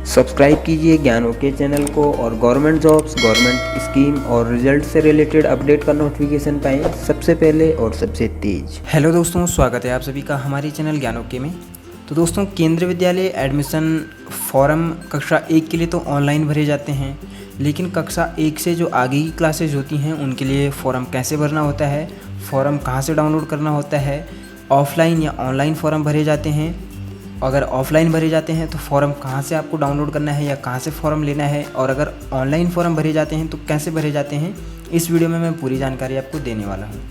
Subscribe कीजिए ज्ञान okay channel को और गवर्नमेंट जॉब्स, गवर्नमेंट स्कीम और रिजल्ट से रिलेटेड अपडेट का नोटिफिकेशन पाएँ सबसे पहले और सबसे तेज। हेलो दोस्तों, स्वागत है आप सभी का हमारे चैनल ज्ञान ओके में। तो दोस्तों, केंद्रीय विद्यालय एडमिशन फॉर्म कक्षा 1 के लिए तो ऑनलाइन भरे जाते हैं, लेकिन कक्षा 1 से जो आगे की क्लासेज होती हैं उनके लिए फ़ॉर्म कैसे भरना होता है, फ़ॉर्म कहाँ से डाउनलोड करना होता है, ऑफ़लाइन या ऑनलाइन फ़ॉर्म भरे जाते हैं, अगर ऑफ़लाइन भरे जाते हैं तो फ़ॉर्म कहाँ से आपको डाउनलोड करना है या कहाँ से फ़ॉर्म लेना है, और अगर ऑनलाइन फ़ॉर्म भरे जाते हैं तो कैसे भरे जाते हैं, इस वीडियो में मैं पूरी जानकारी आपको देने वाला हूँ।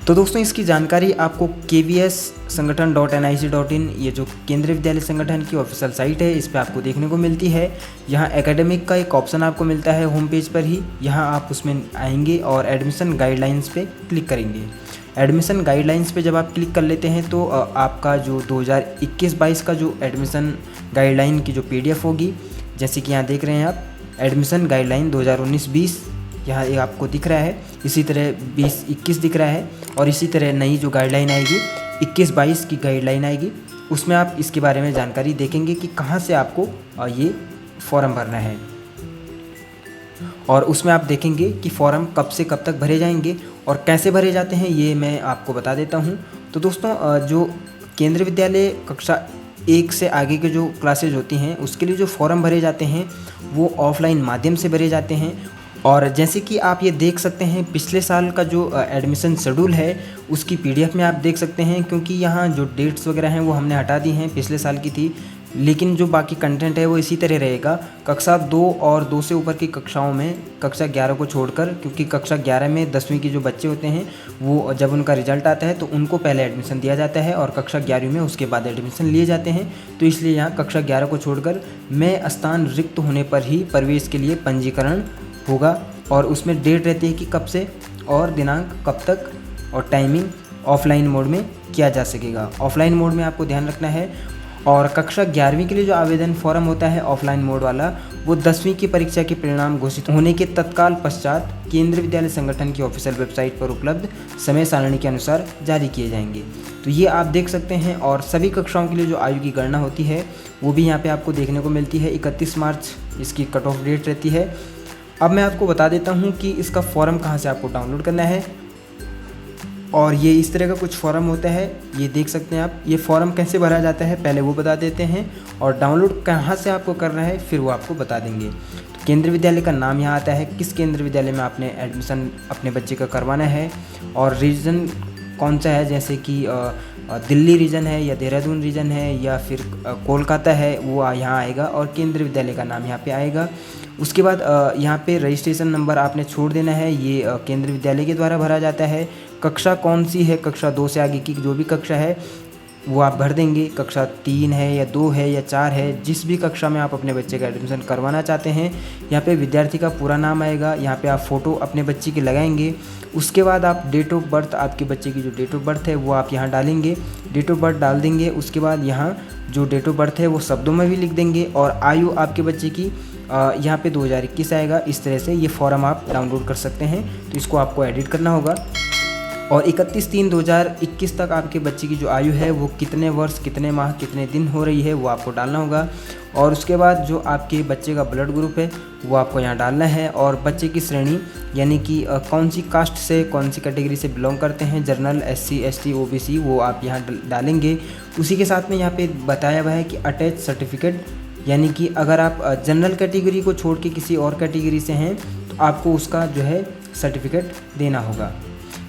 तो दोस्तों, इसकी जानकारी आपको KVS संगठन.nic.in, ये जो केंद्रीय विद्यालय संगठन की ऑफिशियल साइट है, इस पर आपको देखने को मिलती है। यहाँ एकेडमिक का एक ऑप्शन आपको मिलता है होम पेज पर ही। यहाँ आप उसमें आएंगे और एडमिशन गाइडलाइंस पे क्लिक करेंगे। एडमिशन गाइडलाइंस पे जब आप क्लिक कर लेते हैं तो आपका जो 2021-22 का जो एडमिशन गाइडलाइन की जो PDF होगी, जैसे कि यहाँ देख रहे हैं आप, एडमिशन गाइडलाइन 2019-20 यहाँ ये आपको दिख रहा है। इसी तरह 20-21 दिख रहा है, और इसी तरह नई जो गाइडलाइन आएगी 21-22 की गाइडलाइन आएगी, उसमें आप इसके बारे में जानकारी देखेंगे कि कहाँ से आपको ये फॉर्म भरना है, और उसमें आप देखेंगे कि फ़ॉर्म कब से कब तक भरे जाएंगे और कैसे भरे जाते हैं, ये मैं आपको बता देता हूँ। तो दोस्तों, जो केंद्रीय विद्यालय कक्षा 1 से आगे के जो क्लासेज होती हैं उसके लिए जो फॉर्म भरे जाते हैं वो ऑफ़लाइन माध्यम से भरे जाते हैं। और जैसे कि आप ये देख सकते हैं, पिछले साल का जो एडमिशन शेड्यूल है उसकी PDF में आप देख सकते हैं, क्योंकि यहाँ जो डेट्स वगैरह हैं वो हमने हटा दी हैं, पिछले साल की थी, लेकिन जो बाकी कंटेंट है वो इसी तरह रहेगा। कक्षा 2 और 2 से ऊपर की कक्षाओं में, कक्षा 11 को छोड़कर, क्योंकि कक्षा 11 में 10वीं के जो बच्चे होते हैं वो जब उनका रिजल्ट आता है तो उनको पहले एडमिशन दिया जाता है, और कक्षा 11वीं में उसके बाद एडमिशन लिए जाते हैं। तो इसलिए यहाँ कक्षा 11 को छोड़कर में स्थान रिक्त होने पर ही प्रवेश के लिए पंजीकरण होगा, और उसमें डेट रहती है कि कब से और दिनांक कब तक, और टाइमिंग ऑफलाइन मोड में किया जा सकेगा। ऑफलाइन मोड में आपको ध्यान रखना है। और कक्षा 11वीं के लिए जो आवेदन फॉर्म होता है ऑफलाइन मोड वाला, वो 10वीं की परीक्षा के परिणाम घोषित होने के तत्काल पश्चात केंद्रीय विद्यालय संगठन की ऑफिशियल वेबसाइट पर उपलब्ध समय सारणी के अनुसार जारी किए जाएंगे। तो ये आप देख सकते हैं। और सभी कक्षाओं के लिए जो आयु की गणना होती है वो भी यहाँ पे आपको देखने को मिलती है। 31 मार्च इसकी कट ऑफ डेट रहती है। अब मैं आपको बता देता हूँ कि इसका फॉर्म कहाँ से आपको डाउनलोड करना है, और ये इस तरह का कुछ फॉर्म होता है, ये देख सकते हैं आप। ये फॉर्म कैसे भरा जाता है पहले वो बता देते हैं, और डाउनलोड कहाँ से आपको करना है फिर वो आपको बता देंगे। तो केंद्रीय विद्यालय का नाम यहाँ आता है, किस केंद्रीय विद्यालय में आपने एडमिशन अपने बच्चे का करवाना है, और रीजन कौन सा है, जैसे कि दिल्ली रीजन है या देहरादून रीजन है या फिर कोलकाता है, वो यहाँ आएगा, और केंद्रीय विद्यालय का नाम यहाँ पे आएगा। उसके बाद यहाँ पे रजिस्ट्रेशन नंबर आपने छोड़ देना है, ये केंद्रीय विद्यालय के द्वारा भरा जाता है। कक्षा कौन सी है, कक्षा 2 से आगे की जो भी कक्षा है वो आप भर देंगे। कक्षा 3 है या 2 है या 4 है, जिस भी कक्षा में आप अपने बच्चे का एडमिशन करवाना चाहते हैं, यहाँ पे विद्यार्थी का पूरा नाम आएगा। यहाँ पे आप फ़ोटो अपने बच्चे की लगाएंगे। उसके बाद आप डेट ऑफ बर्थ, आपके बच्चे की जो डेट ऑफ बर्थ है वो आप यहाँ डालेंगे, डेट ऑफ बर्थ डाल देंगे। उसके बाद यहाँ जो डेट ऑफ बर्थ है वो शब्दों में भी लिख देंगे, और आयु आपके बच्चे की यहाँ पे 2021 आएगा। इस तरह से ये फॉर्म आप डाउनलोड कर सकते हैं। तो इसको आपको एडिट करना होगा, और 31/3/2021 तक आपके बच्चे की जो आयु है वो कितने वर्ष, कितने माह, कितने दिन हो रही है वो आपको डालना होगा। और उसके बाद जो आपके बच्चे का ब्लड ग्रुप है वो आपको यहाँ डालना है, और बच्चे की श्रेणी यानी कि कौन सी कास्ट से, कौन सी कैटेगरी से बिलोंग करते हैं, जनरल, SC ST OBC, वो आप यहाँ डालेंगे। उसी के साथ में यहाँ पे बताया हुआ है कि अटैच सर्टिफिकेट, यानी कि अगर आप जनरल कैटेगरी को छोड़ के किसी और कैटेगरी से हैं तो आपको उसका जो है सर्टिफिकेट देना होगा।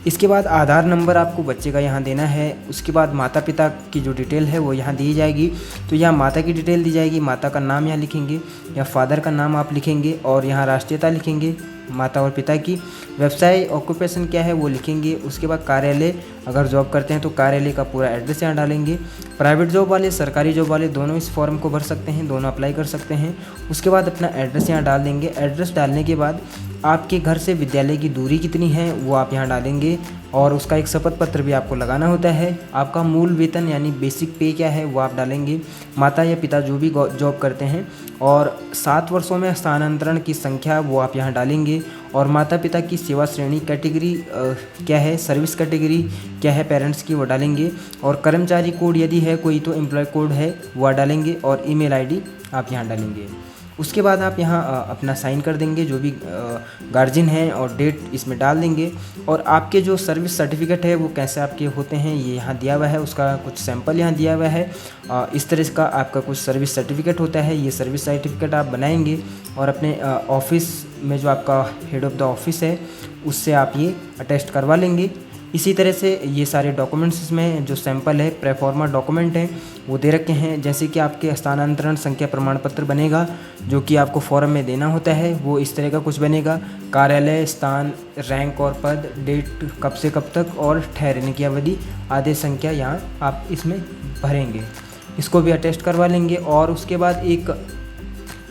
इसके बाद आधार नंबर आपको बच्चे का यहाँ देना है। उसके बाद माता पिता की जो डिटेल है वो यहाँ दी जाएगी। तो यहाँ माता की डिटेल दी जाएगी, माता का नाम यहाँ लिखेंगे, या फादर का नाम आप लिखेंगे, और यहाँ राष्ट्रीयता लिखेंगे माता और पिता की। व्यवसाय, ऑक्यूपेशन क्या है वो लिखेंगे। उसके बाद कार्यालय, अगर जॉब करते हैं तो कार्यालय का पूरा एड्रेस यहाँ डालेंगे। प्राइवेट जॉब वाले, सरकारी जॉब वाले दोनों इस फॉर्म को भर सकते हैं, दोनों अप्लाई कर सकते हैं। उसके बाद अपना एड्रेस यहाँ डाल देंगे। एड्रेस डालने के बाद आपके घर से विद्यालय की दूरी कितनी है वो आप यहाँ डालेंगे, और उसका एक शपथ पत्र भी आपको लगाना होता है। आपका मूल वेतन यानी बेसिक पे क्या है वो आप डालेंगे। माता या पिता जो भी जॉब करते हैं, और 7 वर्षों में स्थानांतरण की संख्या वो आप यहाँ डालेंगे। और माता पिता की सेवा श्रेणी कैटेगरी क्या है, सर्विस कैटेगरी क्या है पेरेंट्स की, वो डालेंगे। और कर्मचारी कोड यदि है कोई तो एम्प्लॉय कोड है वो डालेंगे, और ईमेल आईडी आप यहाँ डालेंगे। उसके बाद आप यहाँ अपना साइन कर देंगे, जो भी गार्जियन हैं, और डेट इसमें डाल देंगे। और आपके जो सर्विस सर्टिफिकेट है वो कैसे आपके होते हैं ये यहाँ दिया हुआ है, उसका कुछ सैंपल यहाँ दिया हुआ है। इस तरह का आपका कुछ सर्विस सर्टिफिकेट होता है। ये सर्विस सर्टिफिकेट आप बनाएंगे और अपने ऑफिस में जो आपका हेड ऑफ़ द ऑफिस है उससे आप ये अटेस्ट करवा लेंगे। इसी तरह से ये सारे डॉक्यूमेंट्स इसमें जो सैंपल है प्रेफॉर्मा डॉक्यूमेंट हैं वो दे रखे हैं। जैसे कि आपके स्थानांतरण संख्या प्रमाण पत्र बनेगा जो कि आपको फॉर्म में देना होता है, वो इस तरह का कुछ बनेगा। कार्यालय, स्थान, रैंक और पद, डेट कब से कब तक और ठहरने की अवधि, आदेश संख्या यहाँ आप इसमें भरेंगे, इसको भी अटेस्ट करवा लेंगे। और उसके बाद एक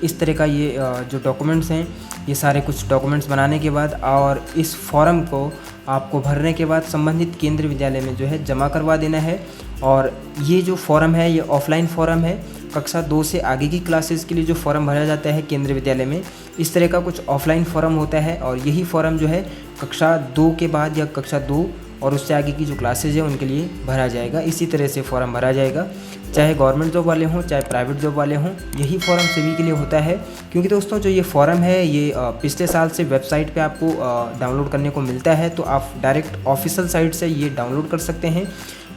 इस तरह का ये जो डॉक्यूमेंट्स हैं ये सारे कुछ डॉक्यूमेंट्स बनाने के बाद और इस फॉर्म को आपको भरने के बाद संबंधित केंद्रीय विद्यालय में जो है जमा करवा देना है। और ये जो फॉर्म है ये ऑफलाइन फॉर्म है। कक्षा 2 से आगे की क्लासेस के लिए जो फॉर्म भरा जाता है केंद्रीय विद्यालय में, इस तरह का कुछ ऑफलाइन फॉर्म होता है। और यही फॉर्म जो है कक्षा 2 के बाद या कक्षा 2 और उससे आगे की जो क्लासेज है उनके लिए भरा जाएगा। इसी तरह से फॉर्म भरा जाएगा, चाहे गवर्नमेंट जॉब वाले हों चाहे प्राइवेट जॉब वाले हों, यही फॉर्म सभी के लिए होता है। क्योंकि दोस्तों जो ये फॉर्म है ये पिछले साल से वेबसाइट पे आपको डाउनलोड करने को मिलता है, तो आप डायरेक्ट ऑफिशियल साइट से ये डाउनलोड कर सकते हैं।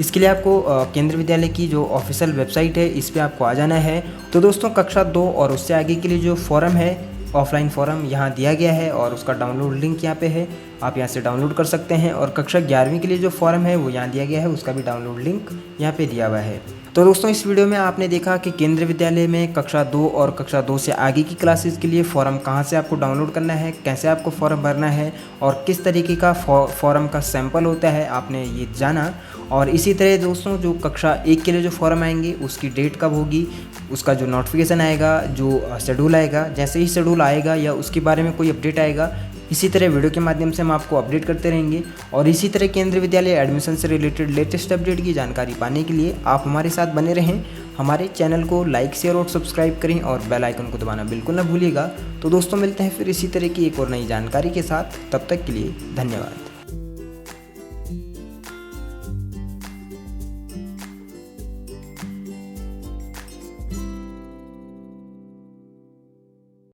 इसके लिए आपको केंद्रीय विद्यालय की जो ऑफिशियल वेबसाइट है इस पर आपको आ जाना है। तो दोस्तों कक्षा 2 और उससे आगे के लिए जो फॉर्म है ऑफलाइन फॉर्म यहाँ दिया गया है और उसका डाउनलोड लिंक यहाँ पे है, आप यहाँ से डाउनलोड कर सकते हैं। और कक्षा 11वीं के लिए जो फॉर्म है वो यहाँ दिया गया है, उसका भी डाउनलोड लिंक यहाँ पे दिया हुआ है। तो दोस्तों इस वीडियो में आपने देखा कि केंद्रीय विद्यालय में कक्षा 2 और कक्षा 2 से आगे की क्लासेस के लिए फॉर्म कहाँ से आपको डाउनलोड करना है, कैसे आपको फॉर्म भरना है और किस तरीके का फॉर्म का सैंपल होता है आपने ये जाना। और इसी तरह दोस्तों जो कक्षा 1 के लिए जो फॉर्म आएंगे उसकी डेट कब होगी, उसका जो नोटिफिकेशन आएगा, जो शेड्यूल आएगा, जैसे ही शेड्यूल आएगा या उसके बारे में कोई अपडेट आएगा, इसी तरह वीडियो के माध्यम से हम आपको अपडेट करते रहेंगे। और इसी तरह केंद्रीय विद्यालय एडमिशन से रिलेटेड लेटेस्ट अपडेट की जानकारी पाने के लिए आप हमारे साथ बने रहें। हमारे चैनल को लाइक, शेयर और सब्सक्राइब करें और बेल आइकन को दबाना बिल्कुल ना भूलिएगा। तो दोस्तों मिलते हैं फिर इसी तरह की एक और नई जानकारी के साथ, तब तक के लिए धन्यवाद।